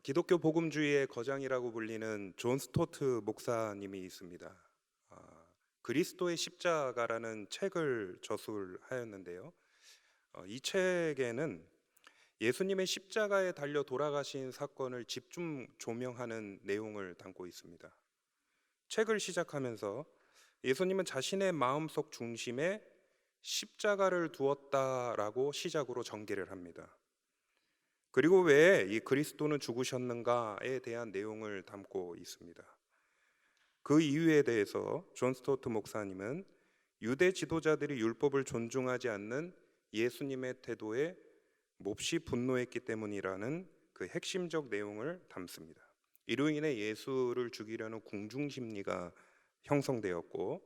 기독교 복음주의의 거장이라고 불리는 존 스토트 목사님이 있습니다. 그리스도의 십자가라는 책을 저술하였는데요. 이 책에는 예수님의 십자가에 달려 돌아가신 사건을 집중 조명하는 내용을 담고 있습니다. 책을 시작하면서 예수님은 자신의 마음속 중심에 십자가를 두었다라고 시작으로 전개를 합니다. 그리고 왜 이 그리스도는 죽으셨는가에 대한 내용을 담고 있습니다. 그 이유에 대해서 존 스토트 목사님은 유대 지도자들이 율법을 존중하지 않는 예수님의 태도에 몹시 분노했기 때문이라는 그 핵심적 내용을 담습니다. 이로 인해 예수를 죽이려는 궁중 심리가 형성되었고,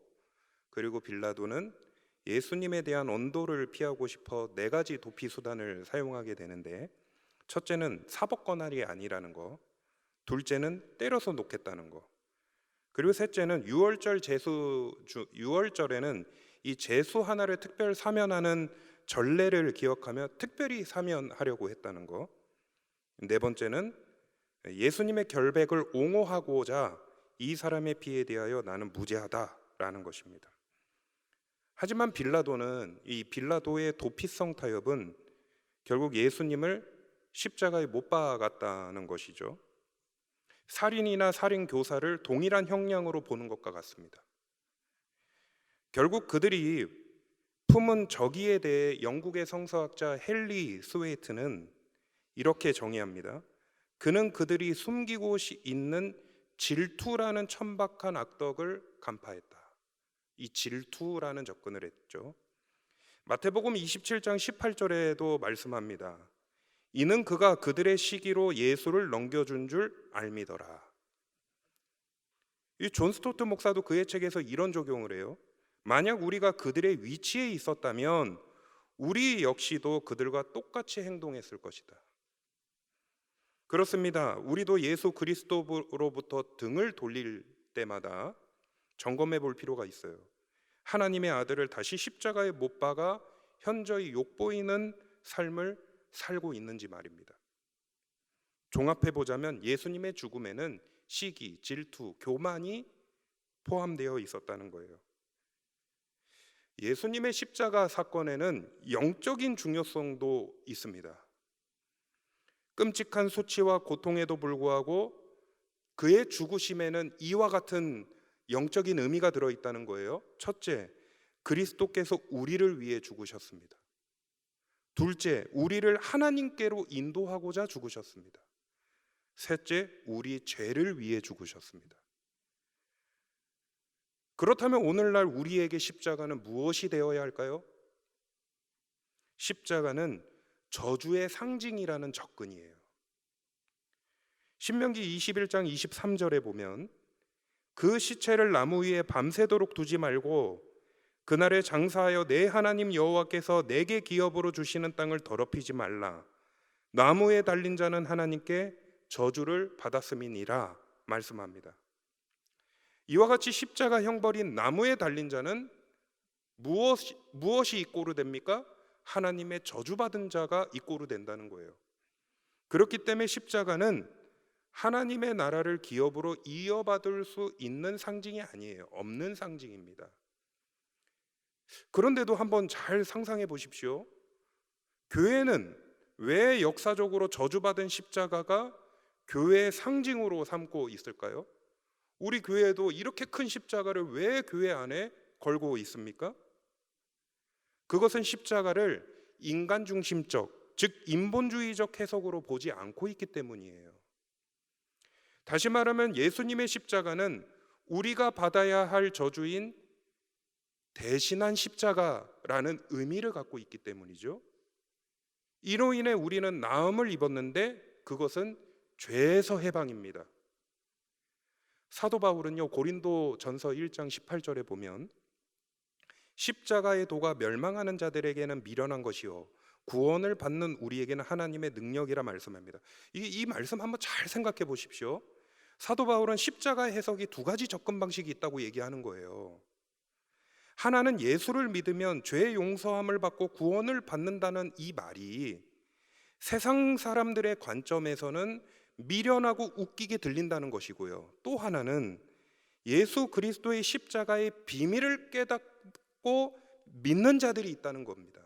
그리고 빌라도는 예수님에 대한 언도를 피하고 싶어 네 가지 도피 수단을 사용하게 되는데, 첫째는 사법권한이 아니라는 거, 둘째는 때려서 놓겠다는 거, 그리고 셋째는 유월절에는 이 제수 하나를 특별 사면하는 전례를 기억하며 특별히 사면하려고 했다는 거, 네 번째는 예수님의 결백을 옹호하고자 이 사람의 피에 대하여 나는 무죄하다라는 것입니다. 하지만 빌라도의 도피성 타협은 결국 예수님을 십자가에 못 박았다는 것이죠. 살인이나 살인 교사를 동일한 형량으로 보는 것과 같습니다. 결국 그들이 품은 적의에 대해 영국의 성서학자 헨리 스웨이트는 이렇게 정의합니다. 그는 그들이 숨기고 있는 질투라는 천박한 악덕을 간파했다. 이 질투라는 접근을 했죠. 마태복음 27장 18절에도 말씀합니다. 이는 그가 그들의 시기로 예수를 넘겨준 줄 알미더라. 이 존 스토트 목사도 그의 책에서 이런 적용을 해요. 만약 우리가 그들의 위치에 있었다면 우리 역시도 그들과 똑같이 행동했을 것이다. 그렇습니다. 우리도 예수 그리스도로부터 등을 돌릴 때마다 점검해 볼 필요가 있어요. 하나님의 아들을 다시 십자가에 못 박아 현저히 욕보이는 삶을 살고 있는지 말입니다. 종합해 보자면 예수님의 죽음에는 시기, 질투, 교만이 포함되어 있었다는 거예요. 예수님의 십자가 사건에는 영적인 중요성도 있습니다. 끔찍한 수치와 고통에도 불구하고 그의 죽으심에는 이와 같은 영적인 의미가 들어있다는 거예요. 첫째, 그리스도께서 우리를 위해 죽으셨습니다. 둘째, 우리를 하나님께로 인도하고자 죽으셨습니다. 셋째, 우리 죄를 위해 죽으셨습니다. 그렇다면 오늘날 우리에게 십자가는 무엇이 되어야 할까요? 십자가는 저주의 상징이라는 접근이에요. 신명기 21장 23절에 보면 그 시체를 나무 위에 밤새도록 두지 말고 그날에 장사하여 내 하나님 여호와께서 내게 기업으로 주시는 땅을 더럽히지 말라. 나무에 달린 자는 하나님께 저주를 받았음이니라 말씀합니다. 이와 같이 십자가 형벌인 나무에 달린 자는 무엇이 이꼬르 됩니까? 하나님의 저주받은 자가 이꼬르 된다는 거예요. 그렇기 때문에 십자가는 하나님의 나라를 기업으로 이어받을 수 있는 상징이 아니에요. 없는 상징입니다. 그런데도 한번 잘 상상해 보십시오. 교회는 왜 역사적으로 저주받은 십자가가 교회의 상징으로 삼고 있을까요? 우리 교회도 이렇게 큰 십자가를 왜 교회 안에 걸고 있습니까? 그것은 십자가를 인간 중심적, 즉 인본주의적 해석으로 보지 않고 있기 때문이에요. 다시 말하면 예수님의 십자가는 우리가 받아야 할 저주인 대신한 십자가라는 의미를 갖고 있기 때문이죠. 이로 인해 우리는 나음을 입었는데 그것은 죄에서 해방입니다. 사도 바울은요, 고린도 전서 1장 18절에 보면 십자가의 도가 멸망하는 자들에게는 미련한 것이요 구원을 받는 우리에게는 하나님의 능력이라 말씀합니다. 이 말씀 한번 잘 생각해 보십시오. 사도 바울은 십자가 해석이 두 가지 접근 방식이 있다고 얘기하는 거예요. 하나는 예수를 믿으면 죄 용서함을 받고 구원을 받는다는 이 말이 세상 사람들의 관점에서는 미련하고 웃기게 들린다는 것이고요. 또 하나는 예수 그리스도의 십자가의 비밀을 깨닫고 믿는 자들이 있다는 겁니다.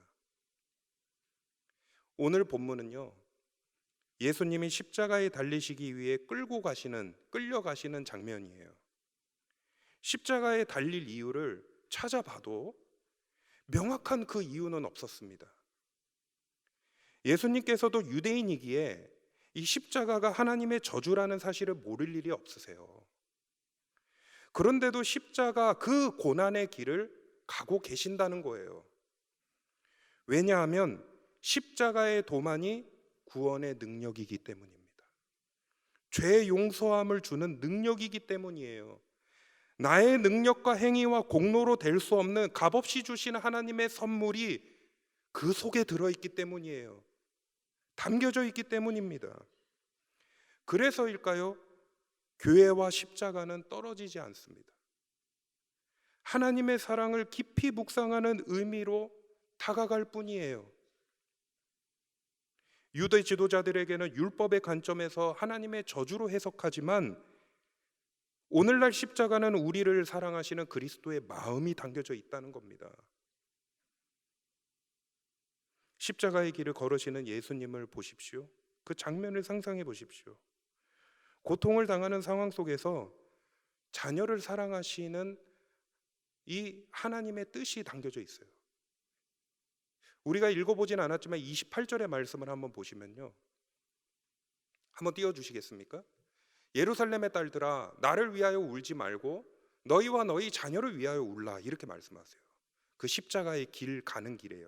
오늘 본문은요, 예수님이 십자가에 달리시기 위해 끌려가시는 장면이에요. 십자가에 달릴 이유를 찾아봐도 명확한 그 이유는 없었습니다. 예수님께서도 유대인이기에 이 십자가가 하나님의 저주라는 사실을 모를 일이 없으세요. 그런데도 십자가 그 고난의 길을 가고 계신다는 거예요. 왜냐하면 십자가의 도만이 구원의 능력이기 때문입니다. 죄 용서함을 주는 능력이기 때문이에요. 나의 능력과 행위와 공로로 될 수 없는 값없이 주시는 하나님의 선물이 그 속에 들어있기 때문이에요. 담겨져 있기 때문입니다. 그래서일까요? 교회와 십자가는 떨어지지 않습니다. 하나님의 사랑을 깊이 묵상하는 의미로 다가갈 뿐이에요. 유대 지도자들에게는 율법의 관점에서 하나님의 저주로 해석하지만 오늘날 십자가는 우리를 사랑하시는 그리스도의 마음이 담겨져 있다는 겁니다. 십자가의 길을 걸으시는 예수님을 보십시오. 그 장면을 상상해 보십시오. 고통을 당하는 상황 속에서 자녀를 사랑하시는 이 하나님의 뜻이 담겨져 있어요. 우리가 읽어보진 않았지만 28절의 말씀을 한번 보시면요, 한번 띄워주시겠습니까? 예루살렘의 딸들아, 나를 위하여 울지 말고 너희와 너희 자녀를 위하여 울라, 이렇게 말씀하세요. 그 십자가의 길 가는 길이에요.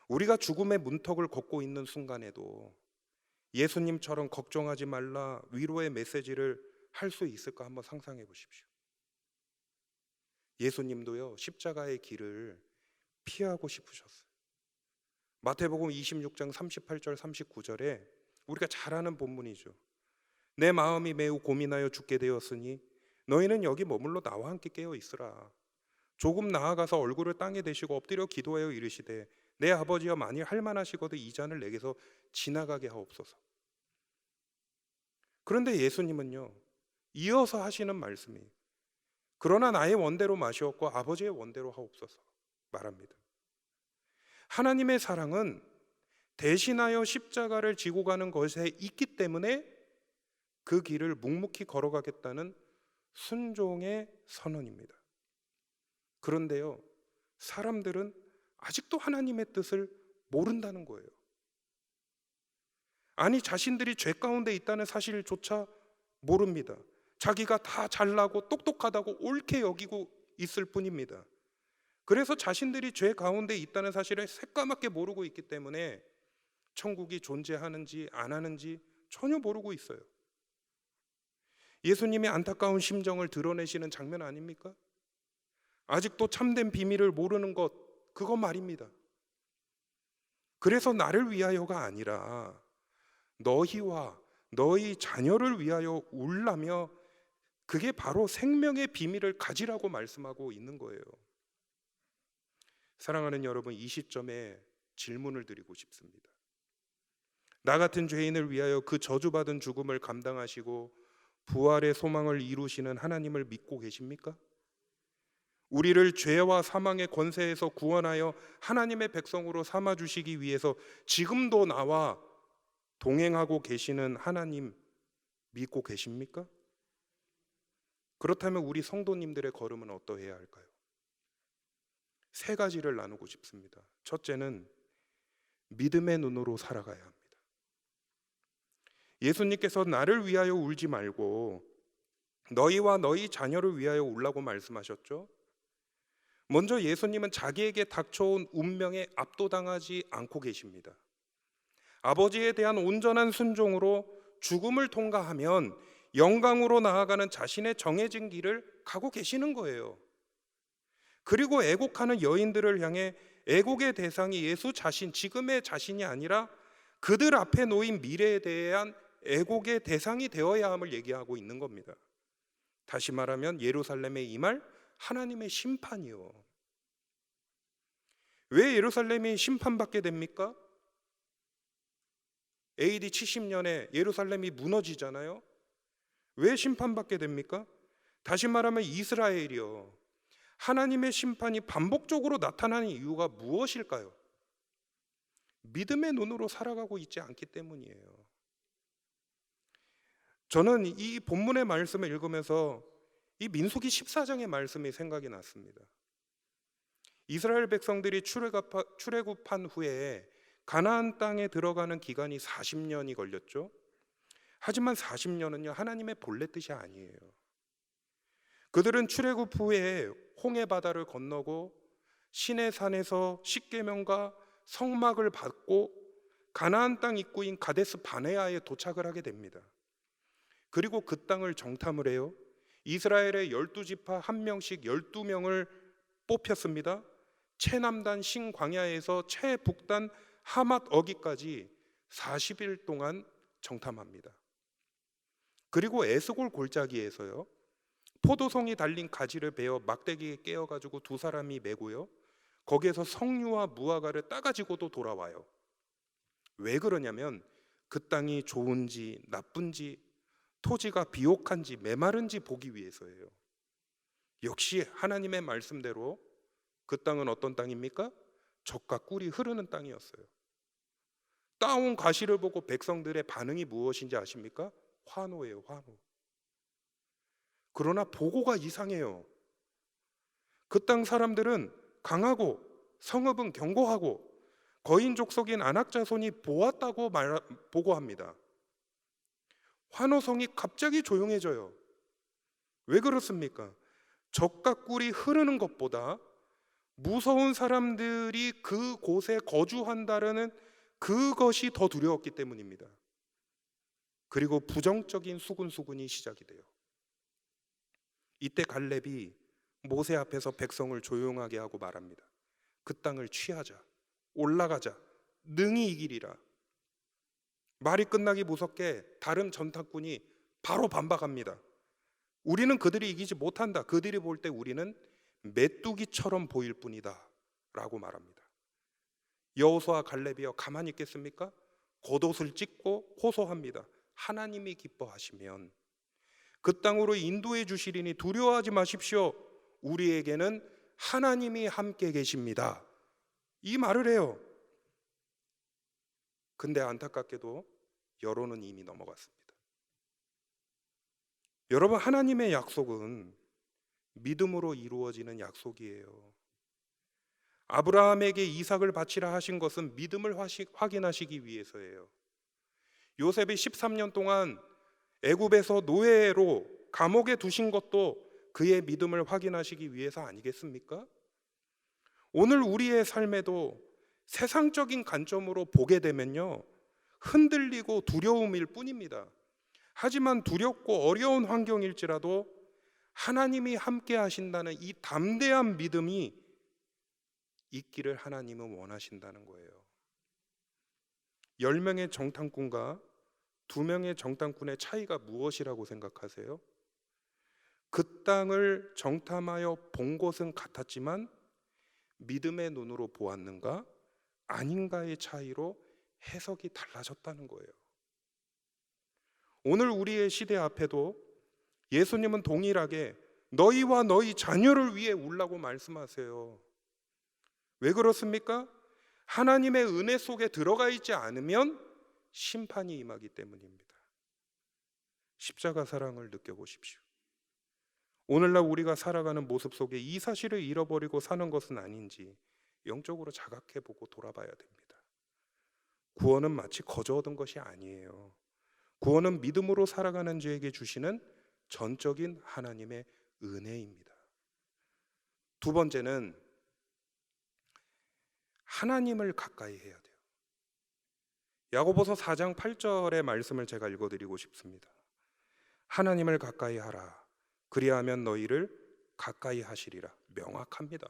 우리가 죽음의 문턱을 걷고 있는 순간에도 예수님처럼 걱정하지 말라 위로의 메시지를 할 수 있을까 한번 상상해 보십시오. 예수님도요, 십자가의 길을 피하고 싶으셨어요. 마태복음 26장 38절 39절에 우리가 잘 아는 본문이죠. 내 마음이 매우 고민하여 죽게 되었으니 너희는 여기 머물러 나와 함께 깨어 있으라. 조금 나아가서 얼굴을 땅에 대시고 엎드려 기도하여 이르시되 내 아버지여, 만일 할만하시거든 이 잔을 내게서 지나가게 하옵소서. 그런데 예수님은요, 이어서 하시는 말씀이 그러나 나의 원대로 마시옵고 아버지의 원대로 하옵소서 말합니다. 하나님의 사랑은 대신하여 십자가를 지고 가는 것에 있기 때문에 그 길을 묵묵히 걸어가겠다는 순종의 선언입니다. 그런데요, 사람들은 아직도 하나님의 뜻을 모른다는 거예요. 아니, 자신들이 죄 가운데 있다는 사실조차 모릅니다. 자기가 다 잘나고 똑똑하다고 옳게 여기고 있을 뿐입니다. 그래서 자신들이 죄 가운데 있다는 사실을 새까맣게 모르고 있기 때문에 천국이 존재하는지 안 하는지 전혀 모르고 있어요. 예수님이 안타까운 심정을 드러내시는 장면 아닙니까? 아직도 참된 비밀을 모르는 것, 그거 말입니다. 그래서 나를 위하여가 아니라 너희와 너희 자녀를 위하여 울라며, 그게 바로 생명의 비밀을 가지라고 말씀하고 있는 거예요. 사랑하는 여러분, 이 시점에 질문을 드리고 싶습니다. 나 같은 죄인을 위하여 그 저주받은 죽음을 감당하시고 부활의 소망을 이루시는 하나님을 믿고 계십니까? 우리를 죄와 사망의 권세에서 구원하여 하나님의 백성으로 삼아주시기 위해서 지금도 나와 동행하고 계시는 하나님 믿고 계십니까? 그렇다면 우리 성도님들의 걸음은 어떠해야 할까요? 세 가지를 나누고 싶습니다. 첫째는 믿음의 눈으로 살아가야 합니다. 예수님께서 나를 위하여 울지 말고 너희와 너희 자녀를 위하여 울라고 말씀하셨죠. 먼저 예수님은 자기에게 닥쳐온 운명에 압도당하지 않고 계십니다. 아버지에 대한 온전한 순종으로 죽음을 통과하면 영광으로 나아가는 자신의 정해진 길을 가고 계시는 거예요. 그리고 애곡하는 여인들을 향해 애곡의 대상이 예수 자신, 지금의 자신이 아니라 그들 앞에 놓인 미래에 대한 애곡의 대상이 되어야 함을 얘기하고 있는 겁니다. 다시 말하면 예루살렘에 임할 하나님의 심판이요. 왜 예루살렘이 심판받게 됩니까? AD 70년에 예루살렘이 무너지잖아요. 왜 심판받게 됩니까? 다시 말하면 이스라엘이요, 하나님의 심판이 반복적으로 나타나는 이유가 무엇일까요? 믿음의 눈으로 살아가고 있지 않기 때문이에요. 저는 이 본문의 말씀을 읽으면서 이 민수기 14장의 말씀이 생각이 났습니다. 이스라엘 백성들이 출애굽한 후에 가나안 땅에 들어가는 기간이 40년이 걸렸죠. 하지만 40년은요, 하나님의 본래 뜻이 아니에요. 그들은 출애굽 후에 홍해 바다를 건너고 시내산에서 십계명과 성막을 받고 가나안 땅 입구인 가데스 바네아에 도착을 하게 됩니다. 그리고 그 땅을 정탐을 해요. 이스라엘의 12지파 한 명씩 12명을 뽑혔습니다. 최남단 신광야에서 최북단 하맛 어기까지 40일 동안 정탐합니다. 그리고 에스골 골짜기에서요, 포도송이 달린 가지를 베어 막대기에 깨어가지고 두 사람이 메고요, 거기에서 석류와 무화과를 따가지고도 돌아와요. 왜 그러냐면 그 땅이 좋은지 나쁜지, 토지가 비옥한지 메마른지 보기 위해서예요. 역시 하나님의 말씀대로 그 땅은 어떤 땅입니까? 젖과 꿀이 흐르는 땅이었어요. 따온 가시를 보고 백성들의 반응이 무엇인지 아십니까? 환호예요, 환호. 그러나 보고가 이상해요. 그 땅 사람들은 강하고 성읍은 견고하고 거인 족속인 아낙 자손이 보았다고 보고합니다. 환호성이 갑자기 조용해져요. 왜 그렇습니까? 젖과 꿀이 흐르는 것보다 무서운 사람들이 그곳에 거주한다는 그것이 더 두려웠기 때문입니다. 그리고 부정적인 수군수군이 시작이 돼요. 이때 갈렙이 모세 앞에서 백성을 조용하게 하고 말합니다. 그 땅을 취하자, 올라가자, 능히 이기리라. 말이 끝나기 무섭게 다른 전탁군이 바로 반박합니다. 우리는 그들이 이기지 못한다. 그들이 볼 때 우리는 메뚜기처럼 보일 뿐이다 라고 말합니다. 여호수아 갈렙이여 가만히 있겠습니까? 겉옷을 찢고 호소합니다. 하나님이 기뻐하시면 그 땅으로 인도해 주시리니 두려워하지 마십시오. 우리에게는 하나님이 함께 계십니다. 이 말을 해요. 근데 안타깝게도 여론은 이미 넘어갔습니다. 여러분, 하나님의 약속은 믿음으로 이루어지는 약속이에요. 아브라함에게 이삭을 바치라 하신 것은 믿음을 확인하시기 위해서예요. 요셉이 13년 동안 애굽에서 노예로 감옥에 두신 것도 그의 믿음을 확인하시기 위해서 아니겠습니까? 오늘 우리의 삶에도 세상적인 관점으로 보게 되면요, 흔들리고 두려움일 뿐입니다. 하지만 두렵고 어려운 환경일지라도 하나님이 함께 하신다는 이 담대한 믿음이 있기를 하나님은 원하신다는 거예요. 10명의 정탐꾼과 2명의 정탐꾼의 차이가 무엇이라고 생각하세요? 그 땅을 정탐하여 본 것은 같았지만 믿음의 눈으로 보았는가 아닌가의 차이로 해석이 달라졌다는 거예요. 오늘 우리의 시대 앞에도 예수님은 동일하게 너희와 너희 자녀를 위해 울라고 말씀하세요. 왜 그렇습니까? 하나님의 은혜 속에 들어가 있지 않으면 심판이 임하기 때문입니다. 십자가 사랑을 느껴보십시오. 오늘날 우리가 살아가는 모습 속에 이 사실을 잃어버리고 사는 것은 아닌지 영적으로 자각해보고 돌아봐야 됩니다. 구원은 마치 거저 얻은 것이 아니에요. 구원은 믿음으로 살아가는 자에게 주시는 전적인 하나님의 은혜입니다. 두 번째는 하나님을 가까이 해야 돼요. 야고보서 4장 8절의 말씀을 제가 읽어드리고 싶습니다. 하나님을 가까이 하라. 그리하면 너희를 가까이 하시리라. 명확합니다.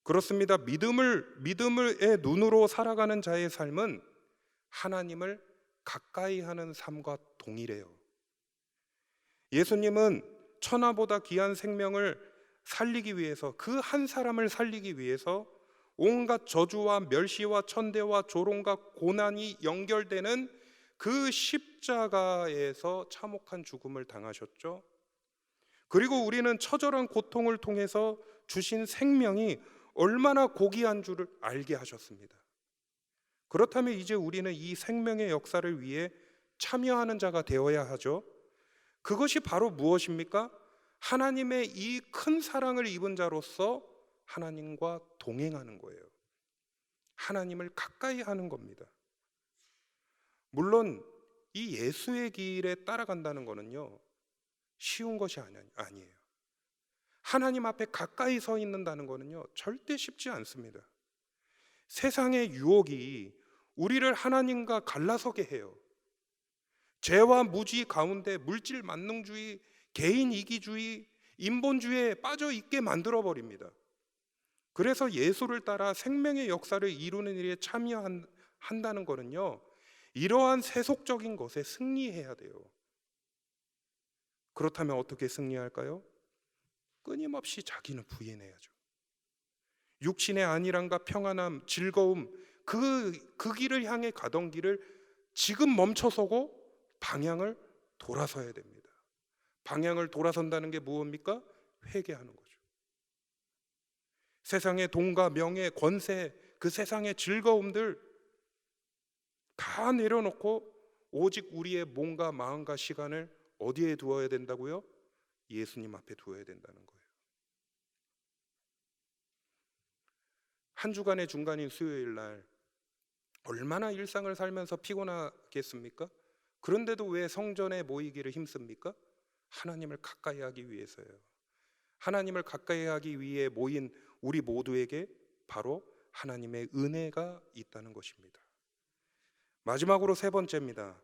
그렇습니다. 믿음의 눈으로 살아가는 자의 삶은 하나님을 가까이 하는 삶과 동일해요. 예수님은 천하보다 귀한 생명을 살리기 위해서, 그 한 사람을 살리기 위해서 온갖 저주와 멸시와 천대와 조롱과 고난이 연결되는 그 십자가에서 참혹한 죽음을 당하셨죠. 그리고 우리는 처절한 고통을 통해서 주신 생명이 얼마나 고귀한 줄을 알게 하셨습니다. 그렇다면 이제 우리는 이 생명의 역사를 위해 참여하는 자가 되어야 하죠. 그것이 바로 무엇입니까? 하나님의 이 큰 사랑을 입은 자로서 하나님과 동행하는 거예요. 하나님을 가까이 하는 겁니다. 물론 이 예수의 길에 따라간다는 것은요, 쉬운 것이 아니에요. 하나님 앞에 가까이 서 있는다는 것은요, 절대 쉽지 않습니다. 세상의 유혹이 우리를 하나님과 갈라서게 해요. 죄와 무지 가운데 물질 만능주의, 개인 이기주의, 인본주의에 빠져 있게 만들어 버립니다. 그래서 예수를 따라 생명의 역사를 이루는 일에 참여한다는 것은요, 이러한 세속적인 것에 승리해야 돼요. 그렇다면 어떻게 승리할까요? 끊임없이 자기는 부인해야죠. 육신의 안일함과 평안함, 즐거움, 그 길을 향해 가던 길을 지금 멈춰서고 방향을 돌아서야 됩니다. 방향을 돌아선다는 게 무엇입니까? 회개하는 거죠. 세상의 돈과 명예, 권세, 그 세상의 즐거움들 다 내려놓고 오직 우리의 몸과 마음과 시간을 어디에 두어야 된다고요? 예수님 앞에 두어야 된다는 거예요. 한 주간의 중간인 수요일 날 얼마나 일상을 살면서 피곤하겠습니까? 그런데도 왜 성전에 모이기를 힘씁니까? 하나님을 가까이 하기 위해서요. 하나님을 가까이 하기 위해 모인 우리 모두에게 바로 하나님의 은혜가 있다는 것입니다. 마지막으로 세 번째입니다.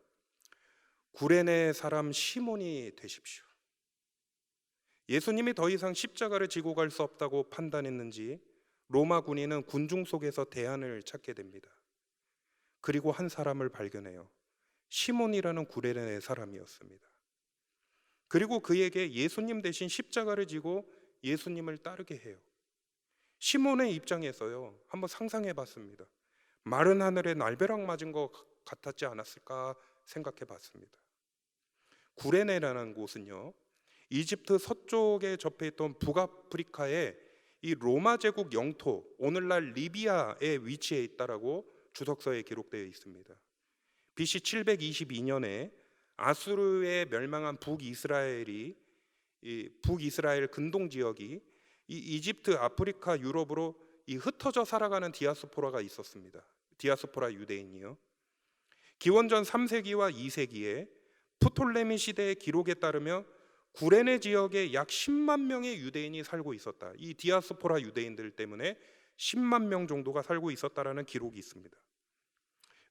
구레네 사람 시몬이 되십시오. 예수님이 더 이상 십자가를 지고 갈 수 없다고 판단했는지 로마 군인은 군중 속에서 대안을 찾게 됩니다. 그리고 한 사람을 발견해요. 시몬이라는 구레네 사람이었습니다. 그리고 그에게 예수님 대신 십자가를 지고 예수님을 따르게 해요. 시몬의 입장에서요, 한번 상상해 봤습니다. 마른 하늘에 날벼락 맞은 것 같았지 않았을까 생각해 봤습니다. 구레네라는 곳은요, 이집트 서쪽에 접해 있던 북아프리카의 이 로마 제국 영토, 오늘날 리비아에 위치해 있다라고 주석서에 기록되어 있습니다. BC 722년에 아수르에 멸망한 북이스라엘 근동 지역이 이 이집트, 아프리카, 유럽으로 이 흩어져 살아가는 디아스포라가 있었습니다. 디아스포라 유대인이요. 기원전 3세기와 2세기에 프톨레미 시대의 기록에 따르면 구레네 지역에 약 10만 명의 유대인이 살고 있었다. 이 디아스포라 유대인들 때문에 10만 명 정도가 살고 있었다라는 기록이 있습니다.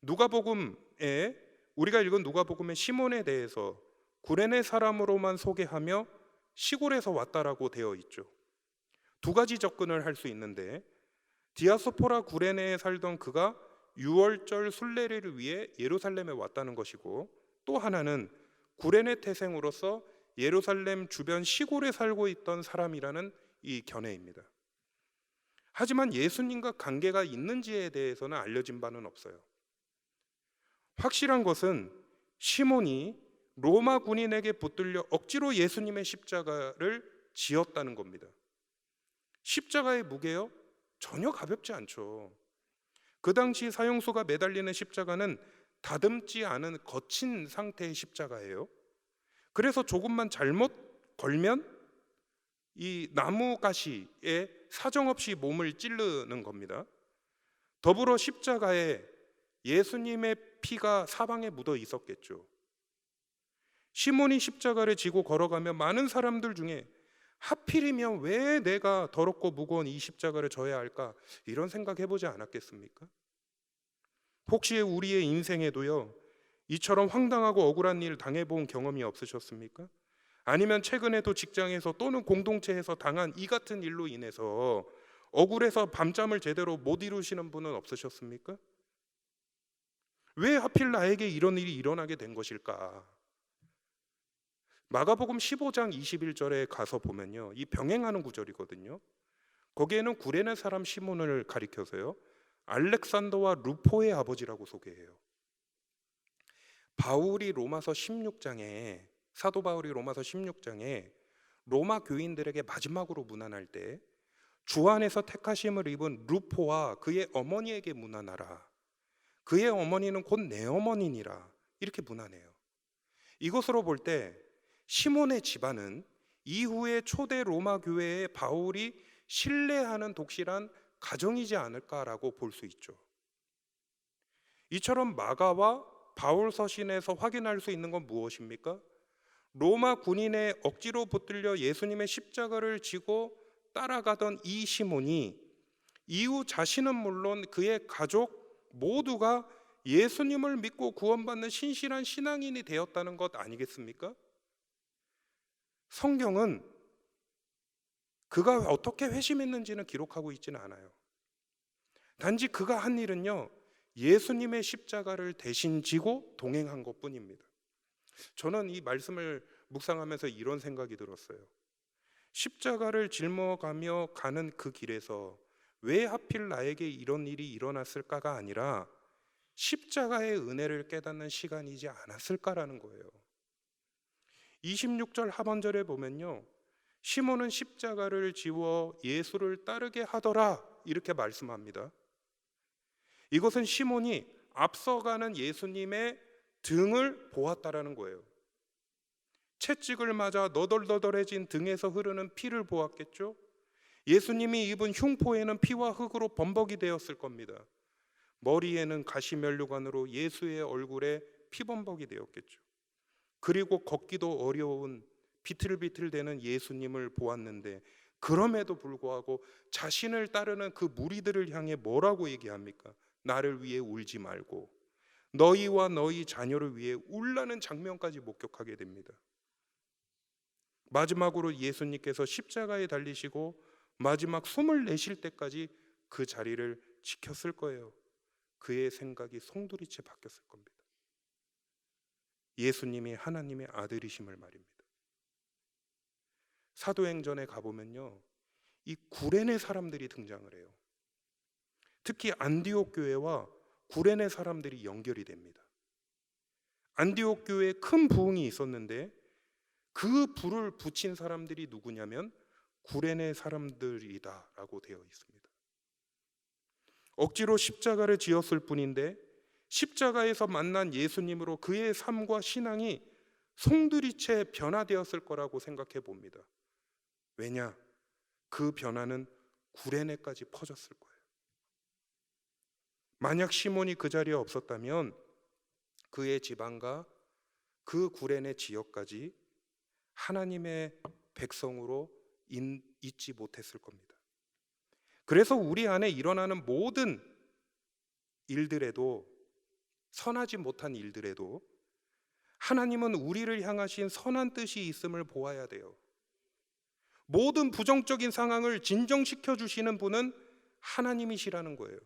누가복음에 우리가 읽은 누가복음의 시몬에 대해서 구레네 사람으로만 소개하며 시골에서 왔다라고 되어 있죠. 두 가지 접근을 할 수 있는데, 디아스포라 구레네에 살던 그가 유월절 순례를 위해 예루살렘에 왔다는 것이고, 또 하나는 구레네 태생으로서 예루살렘 주변 시골에 살고 있던 사람이라는 이 견해입니다. 하지만 예수님과 관계가 있는지에 대해서는 알려진 바는 없어요. 확실한 것은 시몬이 로마 군인에게 붙들려 억지로 예수님의 십자가를 지었다는 겁니다. 십자가의 무게요? 전혀 가볍지 않죠. 그 당시 사형수가 매달리는 십자가는 다듬지 않은 거친 상태의 십자가예요. 그래서 조금만 잘못 걸면 이 나무 가시에 사정없이 몸을 찌르는 겁니다. 더불어 십자가에 예수님의 피가 사방에 묻어 있었겠죠. 시몬이 십자가를 지고 걸어가며 많은 사람들 중에 하필이면 왜 내가 더럽고 무거운 이 십자가를 져야 할까, 이런 생각 해보지 않았겠습니까? 혹시 우리의 인생에도요, 이처럼 황당하고 억울한 일 당해본 경험이 없으셨습니까? 아니면 최근에도 직장에서 또는 공동체에서 당한 이 같은 일로 인해서 억울해서 밤잠을 제대로 못 이루시는 분은 없으셨습니까? 왜 하필 나에게 이런 일이 일어나게 된 것일까? 마가복음 15장 21절에 가서 보면요, 이 병행하는 구절이거든요. 거기에는 구레네 사람 시몬을 가리켜서요, 알렉산더와 루포의 아버지라고 소개해요. 바울이 로마서 16장에 사도 바울이 로마서 16장에 로마 교인들에게 마지막으로 문안할 때 주 안에서 택하심을 입은 루포와 그의 어머니에게 문안하라. 그의 어머니는 곧 내 어머니니라. 이렇게 문안해요. 이것으로 볼 때 시몬의 집안은 이후에 초대 로마 교회에 바울이 신뢰하는 독실한 가정이지 않을까라고 볼 수 있죠. 이처럼 마가와 바울 서신에서 확인할 수 있는 건 무엇입니까? 로마 군인의 억지로 붙들려 예수님의 십자가를 지고 따라가던 이 시몬이 이후 자신은 물론 그의 가족 모두가 예수님을 믿고 구원받는 신실한 신앙인이 되었다는 것 아니겠습니까? 성경은 그가 어떻게 회심했는지는 기록하고 있지는 않아요. 단지 그가 한 일은요, 예수님의 십자가를 대신 지고 동행한 것뿐입니다. 저는 이 말씀을 묵상하면서 이런 생각이 들었어요. 십자가를 짊어가며 가는 그 길에서 왜 하필 나에게 이런 일이 일어났을까가 아니라 십자가의 은혜를 깨닫는 시간이지 않았을까라는 거예요. 26절 하반절에 보면요, 시몬은 십자가를 지워 예수를 따르게 하더라 이렇게 말씀합니다. 이것은 시몬이 앞서가는 예수님의 등을 보았다라는 거예요. 채찍을 맞아 너덜너덜해진 등에서 흐르는 피를 보았겠죠. 예수님이 입은 흉포에는 피와 흙으로 범벅이 되었을 겁니다. 머리에는 가시면류관으로 예수의 얼굴에 피범벅이 되었겠죠. 그리고 걷기도 어려운 비틀비틀대는 예수님을 보았는데, 그럼에도 불구하고 자신을 따르는 그 무리들을 향해 뭐라고 얘기합니까? 나를 위해 울지 말고 너희와 너희 자녀를 위해 울라는 장면까지 목격하게 됩니다. 마지막으로 예수님께서 십자가에 달리시고 마지막 숨을 내쉴 때까지 그 자리를 지켰을 거예요. 그의 생각이 송두리째 바뀌었을 겁니다. 예수님이 하나님의 아들이심을 말입니다. 사도행전에 가보면요, 이 구레네 사람들이 등장을 해요. 특히 안디옥 교회와 구레네 사람들이 연결이 됩니다. 안디옥 교회에 큰 부흥이 있었는데 그 불을 붙인 사람들이 누구냐면 구레네 사람들이다라고 되어 있습니다. 억지로 십자가를 지었을 뿐인데 십자가에서 만난 예수님으로 그의 삶과 신앙이 송두리째 변화되었을 거라고 생각해 봅니다. 왜냐? 그 변화는 구레네까지 퍼졌을 거예요. 만약 시몬이 그 자리에 없었다면 그의 지방과 그 구레네 지역까지 하나님의 백성으로 있지 못했을 겁니다. 그래서 우리 안에 일어나는 모든 일들에도, 선하지 못한 일들에도 하나님은 우리를 향하신 선한 뜻이 있음을 보아야 돼요. 모든 부정적인 상황을 진정시켜 주시는 분은 하나님이시라는 거예요.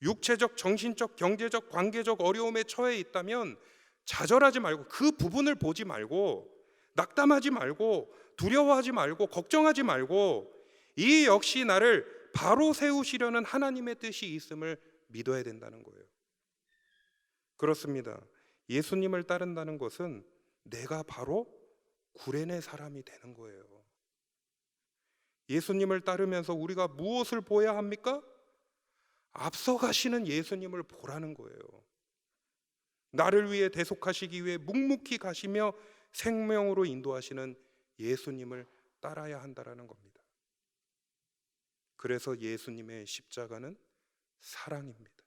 육체적, 정신적, 경제적, 관계적 어려움에 처해 있다면 좌절하지 말고, 그 부분을 보지 말고, 낙담하지 말고, 두려워하지 말고, 걱정하지 말고, 이 역시 나를 바로 세우시려는 하나님의 뜻이 있음을 믿어야 된다는 거예요. 그렇습니다. 예수님을 따른다는 것은 내가 바로 구레네 사람이 되는 거예요. 예수님을 따르면서 우리가 무엇을 보아야 합니까? 앞서가시는 예수님을 보라는 거예요. 나를 위해 대속하시기 위해 묵묵히 가시며 생명으로 인도하시는 예수님을 따라야 한다라는 겁니다. 그래서 예수님의 십자가는 사랑입니다.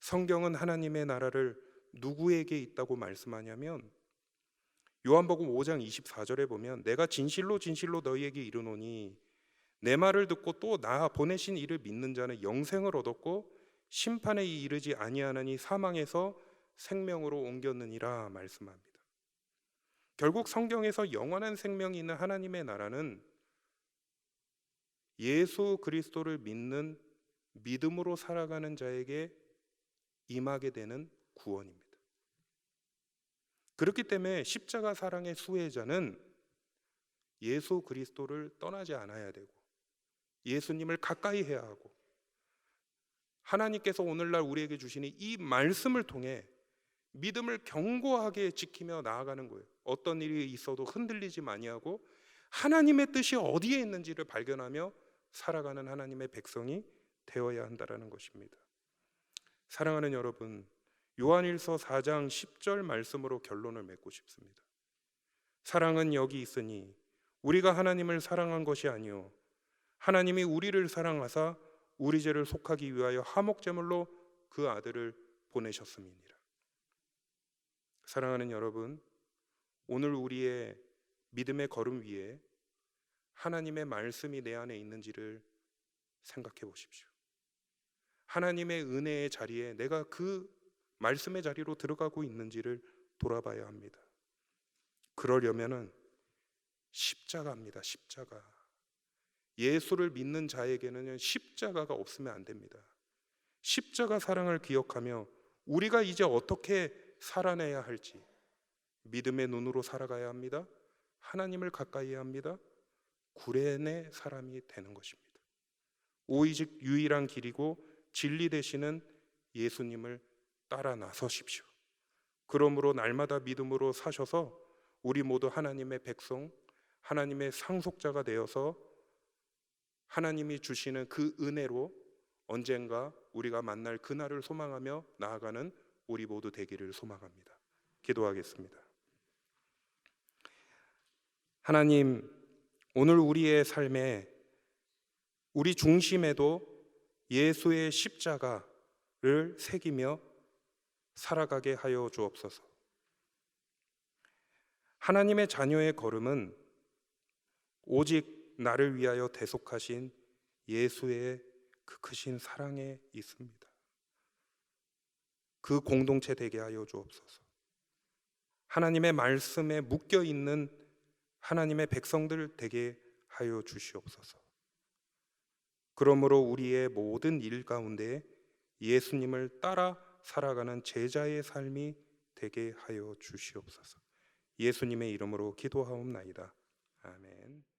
성경은 하나님의 나라를 누구에게 있다고 말씀하냐면 요한복음 5장 24절에 보면 내가 진실로 진실로 너희에게 이르노니 내 말을 듣고 또 나 보내신 이를 믿는 자는 영생을 얻었고 심판에 이르지 아니하나니 사망에서 생명으로 옮겼느니라 말씀합니다. 결국 성경에서 영원한 생명이 있는 하나님의 나라는 예수 그리스도를 믿는, 믿음으로 살아가는 자에게 임하게 되는 구원입니다. 그렇기 때문에 십자가 사랑의 수혜자는 예수 그리스도를 떠나지 않아야 되고 예수님을 가까이 해야 하고, 하나님께서 오늘날 우리에게 주시는 이 말씀을 통해 믿음을 견고하게 지키며 나아가는 거예요. 어떤 일이 있어도 흔들리지 아니하고 하나님의 뜻이 어디에 있는지를 발견하며 살아가는 하나님의 백성이 되어야 한다라는 것입니다. 사랑하는 여러분, 요한일서 4장 10절 말씀으로 결론을 맺고 싶습니다. 사랑은 여기 있으니 우리가 하나님을 사랑한 것이 아니요 하나님이 우리를 사랑하사 우리 죄를 속하기 위하여 화목제물로 그 아들을 보내셨음이니라. 사랑하는 여러분, 오늘 우리의 믿음의 걸음 위에 하나님의 말씀이 내 안에 있는지를 생각해 보십시오. 하나님의 은혜의 자리에 내가 그 말씀의 자리로 들어가고 있는지를 돌아봐야 합니다. 그러려면은 십자가입니다. 십자가. 예수를 믿는 자에게는 십자가가 없으면 안 됩니다. 십자가 사랑을 기억하며 우리가 이제 어떻게 살아내야 할지 믿음의 눈으로 살아가야 합니다. 하나님을 가까이 해야 합니다. 구련의 사람이 되는 것입니다. 오직 유일한 길이고 진리 되시는 예수님을 따라 나서십시오. 그러므로 날마다 믿음으로 사셔서 우리 모두 하나님의 백성, 하나님의 상속자가 되어서 하나님이 주시는 그 은혜로 언젠가 우리가 만날 그날을 소망하며 나아가는 우리 모두 되기를 소망합니다. 기도하겠습니다. 하나님, 오늘 우리의 삶에 우리 중심에도 예수의 십자가를 새기며 살아가게 하여 주옵소서. 하나님의 자녀의 걸음은 오직 나를 위하여 대속하신 예수의 그 크신 사랑에 있습니다. 그 공동체 되게 하여 주옵소서. 하나님의 말씀에 묶여 있는 하나님의 백성들 되게 하여 주시옵소서. 그러므로 우리의 모든 일 가운데 예수님을 따라 살아가는 제자의 삶이 되게 하여 주시옵소서. 예수님의 이름으로 기도하옵나이다. 아멘.